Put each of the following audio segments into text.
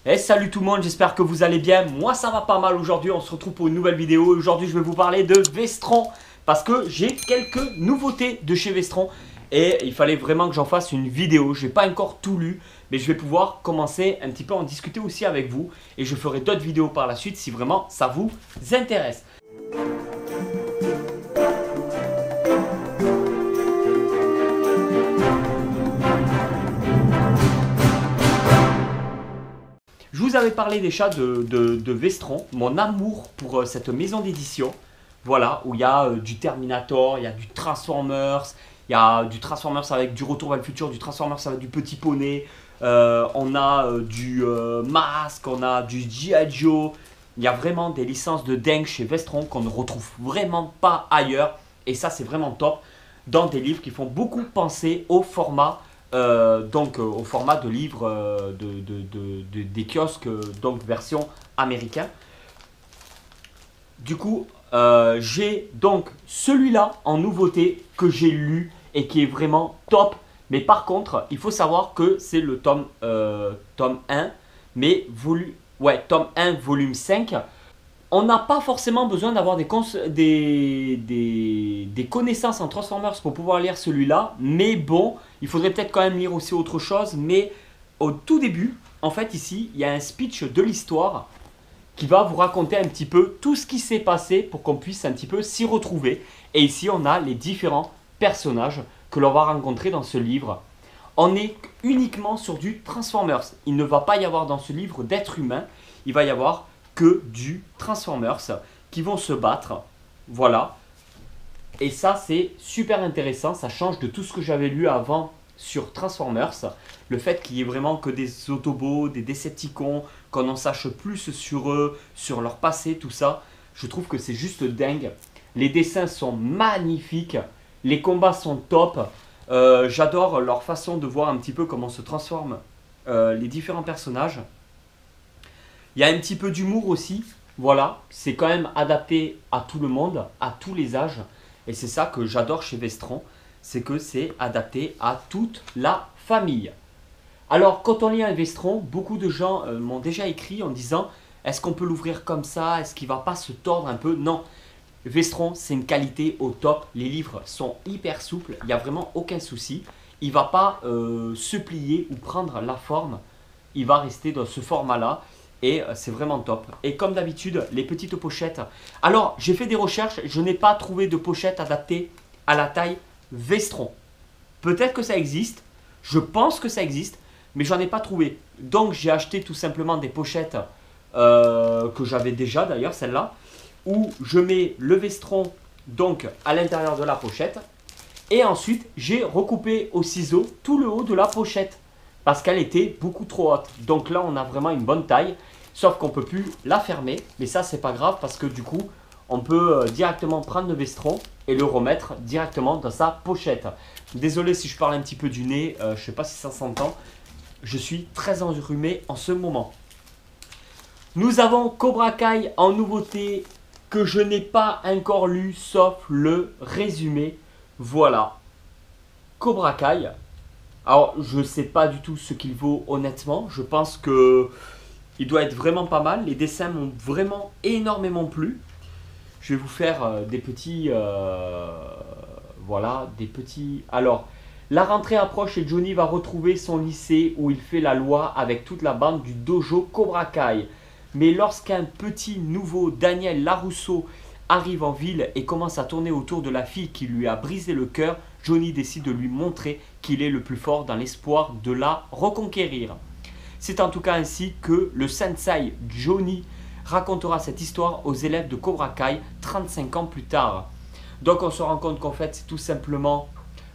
Et salut tout le monde, j'espère que vous allez bien. Moi ça va pas mal aujourd'hui, on se retrouve pour une nouvelle vidéo. Aujourd'hui je vais vous parler de Vestron parce que j'ai quelques nouveautés de chez Vestron. Et il fallait vraiment que j'en fasse une vidéo. Je n'ai pas encore tout lu, mais je vais pouvoir commencer un petit peu à en discuter aussi avec vous. Et je ferai d'autres vidéos par la suite si vraiment ça vous intéresse. Je vous avais parlé déjà de Vestron, mon amour pour cette maison d'édition. Voilà, où il y a du Terminator, il y a du Transformers, il y a du Transformers avec du Retour vers le futur, du Transformers avec du Petit Poney, on a du Mask, on a du G.I. Joe. Il y a vraiment des licences de dingue chez Vestron qu'on ne retrouve vraiment pas ailleurs. Et ça, c'est vraiment top dans des livres qui font beaucoup penser au format. Au format de livres des kiosques, donc version américaine. Du coup, j'ai donc celui-là en nouveauté que j'ai lu et qui est vraiment top. Mais par contre, il faut savoir que c'est le tome 1, mais tome 1, volume 5. On n'a pas forcément besoin d'avoir des connaissances en Transformers pour pouvoir lire celui-là. Mais bon, il faudrait peut-être quand même lire aussi autre chose. Mais au tout début, en fait ici, il y a un speech de l'histoire qui va vous raconter un petit peu tout ce qui s'est passé pour qu'on puisse un petit peu s'y retrouver. Et ici, on a les différents personnages que l'on va rencontrer dans ce livre. On est uniquement sur du Transformers. Il ne va pas y avoir dans ce livre d'êtres humains. Il va y avoir que du Transformers qui vont se battre. Voilà. Et ça, c'est super intéressant. Ça change de tout ce que j'avais lu avant sur Transformers. Le fait qu'il y ait vraiment que des Autobots, des Decepticons, qu'on en sache plus sur eux, sur leur passé, tout ça. Je trouve que c'est juste dingue. Les dessins sont magnifiques. Les combats sont top. J'adore leur façon de voir un petit peu comment se transforment les différents personnages. Il y a un petit peu d'humour aussi, voilà, c'est quand même adapté à tout le monde, à tous les âges. Et c'est ça que j'adore chez Vestron, c'est que c'est adapté à toute la famille. Alors, quand on lit un Vestron, beaucoup de gens m'ont déjà écrit en disant « Est-ce qu'on peut l'ouvrir comme ça? Est-ce qu'il ne va pas se tordre un peu ?» Non, Vestron, c'est une qualité au top. Les livres sont hyper souples, il n'y a vraiment aucun souci. Il ne va pas se plier ou prendre la forme, il va rester dans ce format-là. Et c'est vraiment top. Et comme d'habitude, les petites pochettes. Alors, j'ai fait des recherches. Je n'ai pas trouvé de pochette adaptée à la taille Vestron. Peut-être que ça existe. Je pense que ça existe. Mais j'en ai pas trouvé. Donc, j'ai acheté tout simplement des pochettes que j'avais déjà d'ailleurs, celle-là. Où je mets le Vestron donc à l'intérieur de la pochette. Et ensuite, j'ai recoupé au ciseau tout le haut de la pochette. Parce qu'elle était beaucoup trop haute. Donc là, on a vraiment une bonne taille. Sauf qu'on ne peut plus la fermer. Mais ça, c'est pas grave parce que du coup, on peut directement prendre le Vestron et le remettre directement dans sa pochette. Désolé si je parle un petit peu du nez. Je ne sais pas si ça s'entend. Je suis très enrhumé en ce moment. Nous avons Cobra Kai en nouveauté que je n'ai pas encore lu sauf le résumé. Voilà. Cobra Kai. Alors, je ne sais pas du tout ce qu'il vaut honnêtement. Je pense que il doit être vraiment pas mal. Les dessins m'ont vraiment énormément plu. Je vais vous faire des petits... voilà, des petits... Alors, la rentrée approche et Johnny va retrouver son lycée où il fait la loi avec toute la bande du dojo Cobra Kai. Mais lorsqu'un petit nouveau, Daniel Larousseau, arrive en ville et commence à tourner autour de la fille qui lui a brisé le cœur, Johnny décide de lui montrer qu'il est le plus fort dans l'espoir de la reconquérir. C'est en tout cas ainsi que le sensei Johnny racontera cette histoire aux élèves de Cobra Kai 35 ans plus tard. Donc on se rend compte qu'en fait c'est tout simplement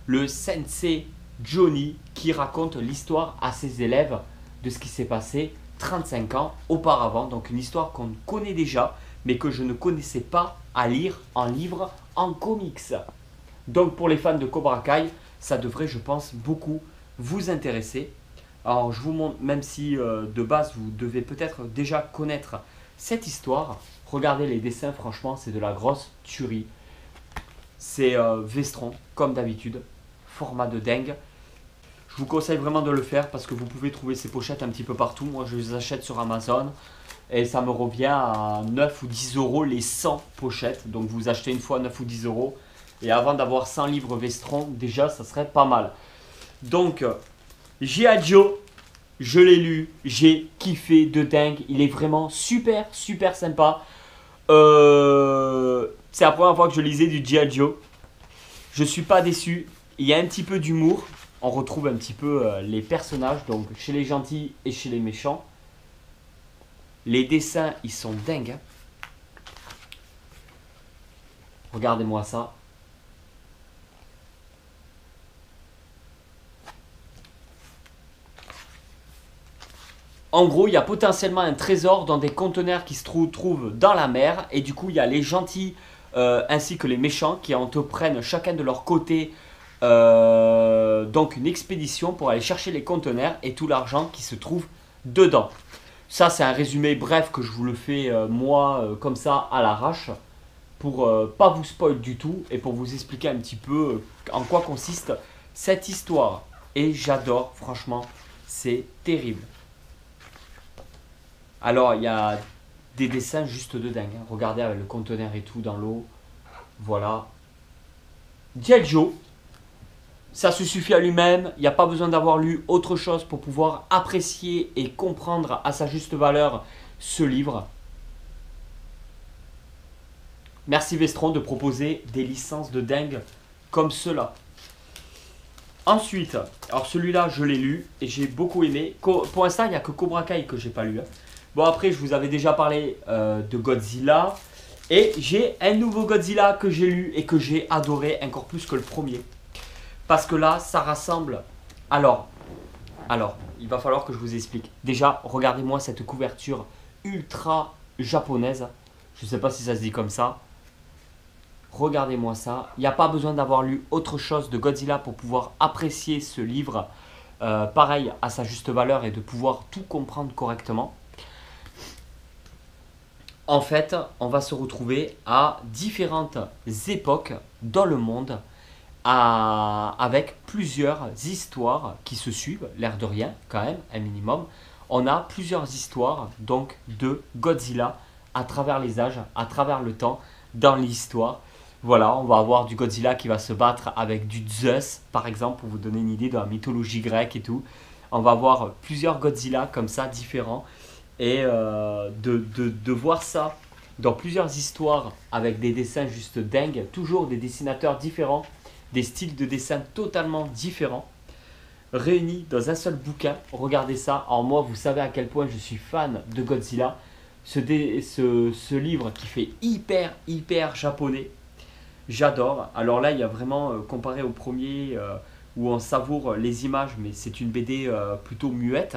le sensei Johnny qui raconte l'histoire à ses élèves de ce qui s'est passé 35 ans auparavant. Donc une histoire qu'on connaît déjà mais que je ne connaissais pas à lire en livre, en comics. Donc pour les fans de Cobra Kai, ça devrait, je pense, beaucoup vous intéresser. Alors je vous montre, même si de base vous devez peut-être déjà connaître cette histoire, regardez les dessins, franchement c'est de la grosse tuerie. C'est Vestron, comme d'habitude, format de dingue. Je vous conseille vraiment de le faire parce que vous pouvez trouver ces pochettes un petit peu partout. Moi, je les achète sur Amazon et ça me revient à 9 ou 10 euros les 100 pochettes. Donc, vous achetez une fois 9 ou 10 euros. Et avant d'avoir 100 livres Vestron, déjà, ça serait pas mal. Donc, G.I. Joe, je l'ai lu, j'ai kiffé de dingue. Il est vraiment super, super sympa. C'est la première fois que je lisais du G.I. Joe. Je suis pas déçu. Il y a un petit peu d'humour. On retrouve un petit peu les personnages, donc chez les gentils et chez les méchants. Les dessins, ils sont dingues. Hein. Regardez-moi ça. En gros, il y a potentiellement un trésor dans des conteneurs qui se trouvent dans la mer. Et du coup, il y a les gentils ainsi que les méchants qui entreprennent chacun de leur côté donc une expédition pour aller chercher les conteneurs et tout l'argent qui se trouve dedans. Ça, c'est un résumé bref que je vous le fais moi comme ça à l'arrache pour pas vous spoil du tout et pour vous expliquer un petit peu en quoi consiste cette histoire. Et j'adore, franchement, c'est terrible. Alors, il y a des dessins juste de dingue. Hein. Regardez avec le conteneur et tout dans l'eau. Voilà. G.I. Joe, ça se suffit à lui-même. Il n'y a pas besoin d'avoir lu autre chose pour pouvoir apprécier et comprendre à sa juste valeur ce livre. Merci Vestron de proposer des licences de dingue comme cela. Ensuite, alors celui-là, je l'ai lu et j'ai beaucoup aimé. Pour l'instant, il n'y a que Cobra Kai que j'ai pas lu. Hein. Bon, après, je vous avais déjà parlé de Godzilla. Et j'ai un nouveau Godzilla que j'ai lu et que j'ai adoré encore plus que le premier. Parce que là, ça rassemble... Alors, il va falloir que je vous explique. Déjà, regardez-moi cette couverture ultra japonaise. Je ne sais pas si ça se dit comme ça. Regardez-moi ça. Il n'y a pas besoin d'avoir lu autre chose de Godzilla pour pouvoir apprécier ce livre. Pareil, à sa juste valeur et de pouvoir tout comprendre correctement. En fait, on va se retrouver à différentes époques dans le monde avec plusieurs histoires qui se suivent, l'air de rien quand même, un minimum. On a plusieurs histoires donc de Godzilla à travers les âges, à travers le temps, dans l'histoire. Voilà, on va avoir du Godzilla qui va se battre avec du Zeus, par exemple, pour vous donner une idée de la mythologie grecque et tout. On va avoir plusieurs Godzilla comme ça, différents. Et de voir ça dans plusieurs histoires avec des dessins juste dingues, toujours des dessinateurs différents, des styles de dessin totalement différents, réunis dans un seul bouquin. Regardez ça. Alors moi, vous savez à quel point je suis fan de Godzilla. Ce livre qui fait hyper japonais. J'adore. Alors là, il y a vraiment, comparé au premier, où on savoure les images, mais c'est une BD plutôt muette,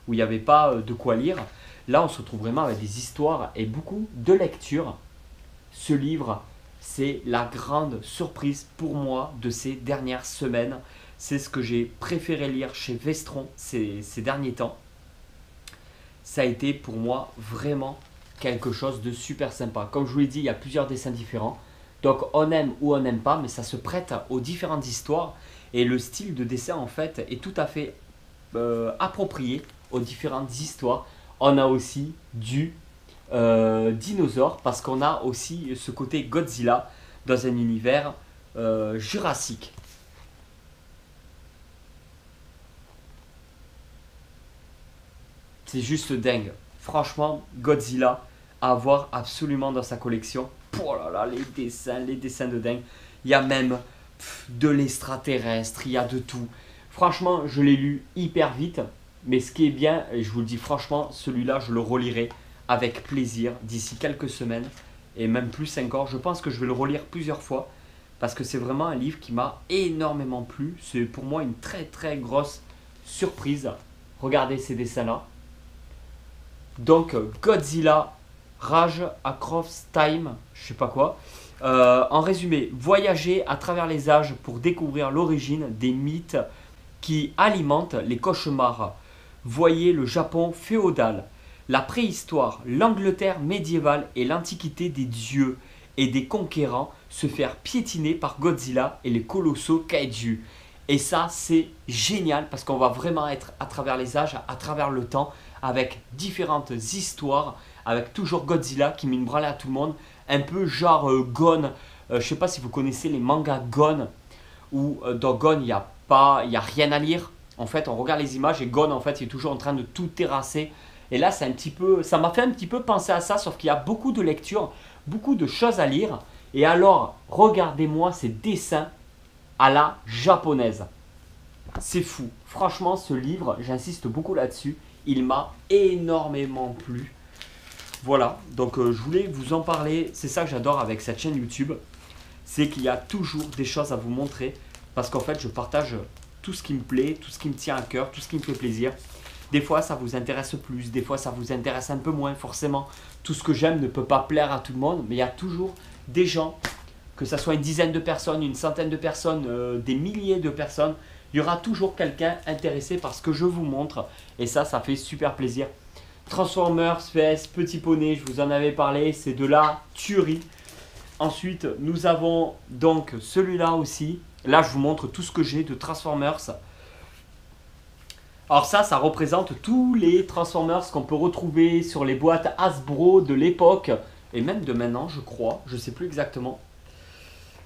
où il n'y avait pas de quoi lire. Là, on se retrouve vraiment avec des histoires et beaucoup de lecture. Ce livre, c'est la grande surprise pour moi de ces dernières semaines. C'est ce que j'ai préféré lire chez Vestron ces derniers temps. Ça a été pour moi vraiment quelque chose de super sympa. Comme je vous l'ai dit, il y a plusieurs dessins différents. Donc on aime ou on n'aime pas, mais ça se prête aux différentes histoires. Et le style de dessin en fait est tout à fait approprié aux différentes histoires. On a aussi du dinosaure parce qu'on a aussi ce côté Godzilla dans un univers jurassique. C'est juste dingue. Franchement, Godzilla à avoir absolument dans sa collection. Oh là là, les dessins de dingue. Il y a même de l'extraterrestre, il y a de tout. Franchement, je l'ai lu hyper vite. Mais ce qui est bien, et je vous le dis franchement, celui-là, je le relirai avec plaisir d'ici quelques semaines. Et même plus encore, je pense que je vais le relire plusieurs fois. Parce que c'est vraiment un livre qui m'a énormément plu. C'est pour moi une très grosse surprise. Regardez ces dessins-là. Donc Godzilla, Rage Across Time, je sais pas quoi. En résumé, voyager à travers les âges pour découvrir l'origine des mythes qui alimentent les cauchemars. Voyez le Japon féodal, la préhistoire, l'Angleterre médiévale et l'antiquité des dieux et des conquérants se faire piétiner par Godzilla et les colossaux kaiju. Et ça, c'est génial parce qu'on va vraiment être à travers les âges, à travers le temps, avec différentes histoires, avec toujours Godzilla qui met une branlée à tout le monde, un peu genre Gon. Je sais pas si vous connaissez les mangas Gon, où dans Gon, il n'y a rien à lire. En fait, on regarde les images et Gon, en fait, il est toujours en train de tout terrasser. Et là, c'est un petit peu, ça m'a fait un petit peu penser à ça, sauf qu'il y a beaucoup de lectures, beaucoup de choses à lire. Et alors, regardez-moi ces dessins à la japonaise. C'est fou. Franchement, ce livre, j'insiste beaucoup là-dessus, il m'a énormément plu. Voilà, donc je voulais vous en parler. C'est ça que j'adore avec cette chaîne YouTube. C'est qu'il y a toujours des choses à vous montrer. Parce qu'en fait, je partage tout ce qui me plaît, tout ce qui me tient à cœur, tout ce qui me fait plaisir. Des fois, ça vous intéresse plus, des fois, ça vous intéresse un peu moins, forcément. Tout ce que j'aime ne peut pas plaire à tout le monde, mais il y a toujours des gens, que ce soit une dizaine de personnes, une centaine de personnes, des milliers de personnes, il y aura toujours quelqu'un intéressé par ce que je vous montre. Et ça fait super plaisir. Transformers vs Petit Poney, je vous en avais parlé, c'est de la tuerie. Ensuite, nous avons donc celui-là aussi. Là, je vous montre tout ce que j'ai de Transformers. Alors ça représente tous les Transformers qu'on peut retrouver sur les boîtes Hasbro de l'époque. Et même de maintenant, je crois. Je ne sais plus exactement.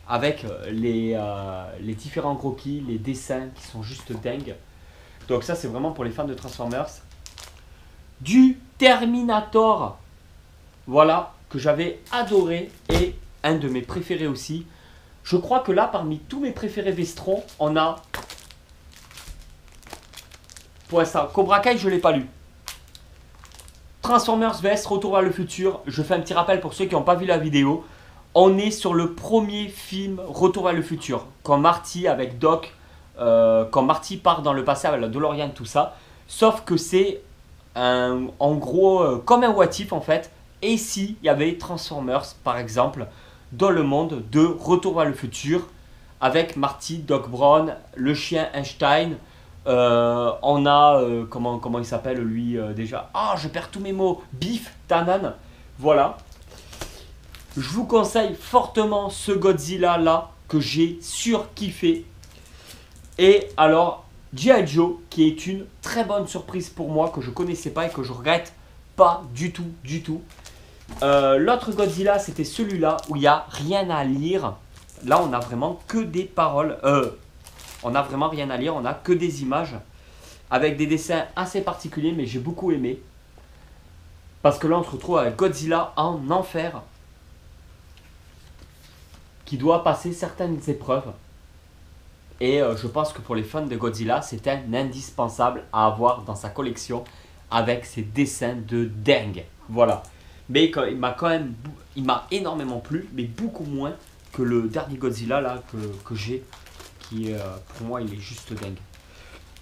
Avec les différents croquis, les dessins qui sont juste dingues. Donc ça, c'est vraiment pour les fans de Transformers. Du Terminator. Voilà, que j'avais adoré. Et un de mes préférés aussi. Je crois que là, parmi tous mes préférés Vestron, on a... Pour l'instant, Cobra Kai, je ne l'ai pas lu. Transformers vs Retour vers le futur. Je fais un petit rappel pour ceux qui n'ont pas vu la vidéo. On est sur le premier film Retour vers le futur. Quand Marty avec Doc, quand Marty part dans le passé avec la DeLorean, tout ça. Sauf que c'est en gros comme un what if en fait. Et si il y avait Transformers par exemple dans le monde de Retour vers le futur avec Marty, Doc Brown, le chien Einstein. On a, comment il s'appelle lui déjà? Ah, je perds tous mes mots. Biff Tannen. Voilà. Je vous conseille fortement ce Godzilla là que j'ai surkiffé. Et alors, G.I. Joe qui est une très bonne surprise pour moi que je connaissais pas et que je regrette pas du tout, du tout. L'autre Godzilla c'était celui-là où il n'y a rien à lire. Là on a vraiment que des paroles. On n'a vraiment rien à lire, on n'a que des images avec des dessins assez particuliers, mais j'ai beaucoup aimé. Parce que là, on se retrouve avec Godzilla en enfer qui doit passer certaines épreuves. Et je pense que pour les fans de Godzilla, c'est un indispensable à avoir dans sa collection avec ses dessins de dingue. Voilà. Mais il m'a énormément plu, mais beaucoup moins que le dernier Godzilla là que j'ai. Qui pour moi il est juste dingue.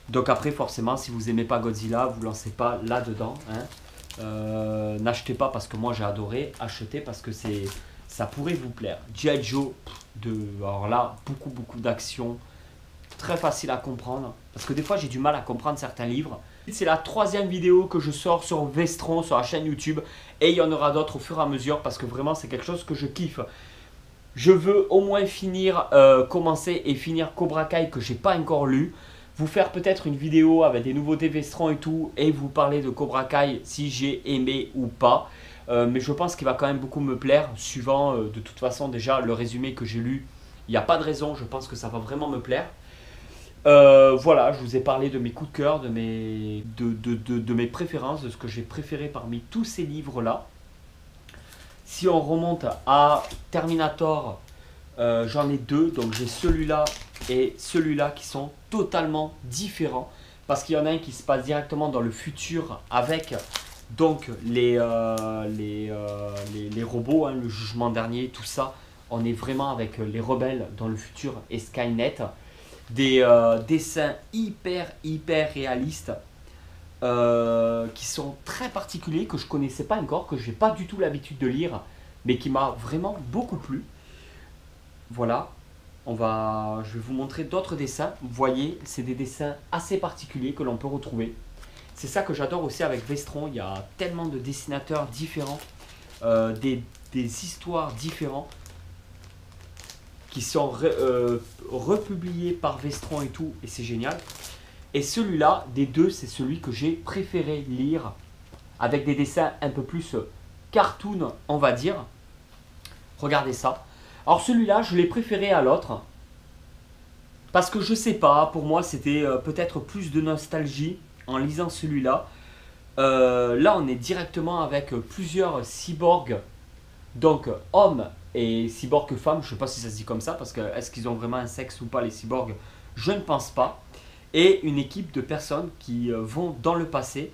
Donc après forcément si vous aimez pas Godzilla, vous lancez pas là-dedans. Hein. N'achetez pas parce que moi j'ai adoré, achetez parce que ça pourrait vous plaire. G.I. Joe, alors là beaucoup d'action, très facile à comprendre. Parce que des fois j'ai du mal à comprendre certains livres. C'est la 3e vidéo que je sors sur Vestron, sur la chaîne YouTube. Et il y en aura d'autres au fur et à mesure parce que vraiment c'est quelque chose que je kiffe. Je veux au moins finir, commencer et finir Cobra Kai que j'ai pas encore lu. Vous faire peut-être une vidéo avec des nouveautés Vestron et tout. Et vous parler de Cobra Kai si j'ai aimé ou pas. Mais je pense qu'il va quand même beaucoup me plaire. Suivant de toute façon déjà le résumé que j'ai lu. Il n'y a pas de raison, je pense que ça va vraiment me plaire. Voilà, je vous ai parlé de mes coups de cœur, de mes préférences, de ce que j'ai préféré parmi tous ces livres-là. Si on remonte à Terminator, j'en ai 2. Donc j'ai celui-là et celui-là qui sont totalement différents. Parce qu'il y en a un qui se passe directement dans le futur avec donc les robots, hein, le jugement dernier, tout ça. On est vraiment avec les rebelles dans le futur et Skynet. Des dessins hyper réalistes. Qui sont très particuliers, que je connaissais pas encore, que j'ai pas du tout l'habitude de lire, mais qui m'a vraiment beaucoup plu. Voilà, je vais vous montrer d'autres dessins. Vous voyez, c'est des dessins assez particuliers que l'on peut retrouver. C'est ça que j'adore aussi avec Vestron, il y a tellement de dessinateurs différents, des histoires différentes qui sont republiés par Vestron et tout, et c'est génial. Et celui-là, des deux, c'est celui que j'ai préféré lire, avec des dessins un peu plus cartoon, on va dire. Regardez ça. Alors celui-là, je l'ai préféré à l'autre, parce que je sais pas, pour moi c'était peut-être plus de nostalgie en lisant celui-là. Là, on est directement avec plusieurs cyborgs, donc hommes et cyborgs femmes. Je ne sais pas si ça se dit comme ça, parce que est-ce qu'ils ont vraiment un sexe ou pas les cyborgs? Je ne pense pas. Et une équipe de personnes qui vont dans le passé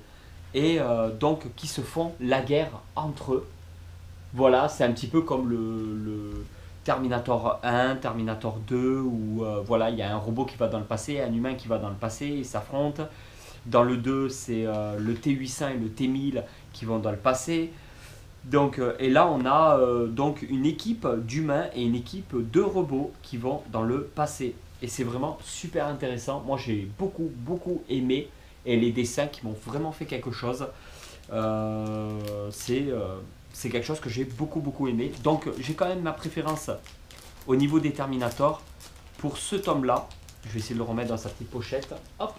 et donc qui se font la guerre entre eux. Voilà, c'est un petit peu comme le Terminator 1, Terminator 2, où voilà, il y a un robot qui va dans le passé, un humain qui va dans le passé, ils s'affrontent. Dans le 2, c'est le T800 et le T1000 qui vont dans le passé. Donc, et là, on a donc une équipe d'humains et une équipe de robots qui vont dans le passé. Et c'est vraiment super intéressant. Moi, j'ai beaucoup aimé. Et les dessins qui m'ont vraiment fait quelque chose. C'est quelque chose que j'ai beaucoup aimé. Donc, j'ai quand même ma préférence au niveau des Terminator pour ce tome-là. Je vais essayer de le remettre dans sa petite pochette. Hop,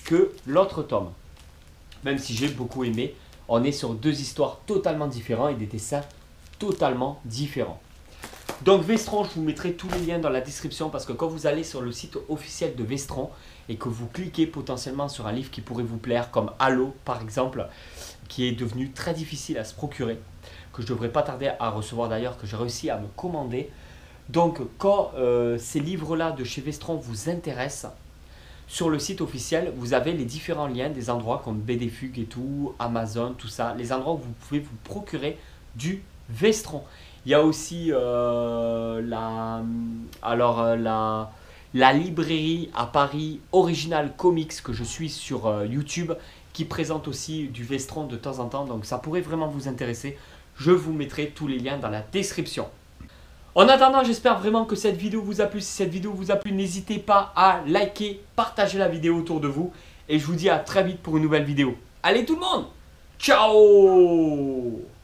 que l'autre tome. Même si j'ai beaucoup aimé, on est sur deux histoires totalement différentes et des dessins totalement différents. Donc Vestron, je vous mettrai tous les liens dans la description parce que quand vous allez sur le site officiel de Vestron et que vous cliquez potentiellement sur un livre qui pourrait vous plaire, comme Halo par exemple, qui est devenu très difficile à se procurer, que je ne devrais pas tarder à recevoir d'ailleurs, que j'ai réussi à me commander. Donc quand ces livres-là de chez Vestron vous intéressent, sur le site officiel, vous avez les différents liens des endroits comme BD Fugue et tout, Amazon, tout ça, les endroits où vous pouvez vous procurer du Vestron. Il y a aussi la librairie à Paris Original Comics que je suis sur YouTube qui présente aussi du Vestron de temps en temps. Donc ça pourrait vraiment vous intéresser. Je vous mettrai tous les liens dans la description. En attendant, j'espère vraiment que cette vidéo vous a plu. Si cette vidéo vous a plu, n'hésitez pas à liker, partager la vidéo autour de vous. Et je vous dis à très vite pour une nouvelle vidéo. Allez tout le monde, ciao!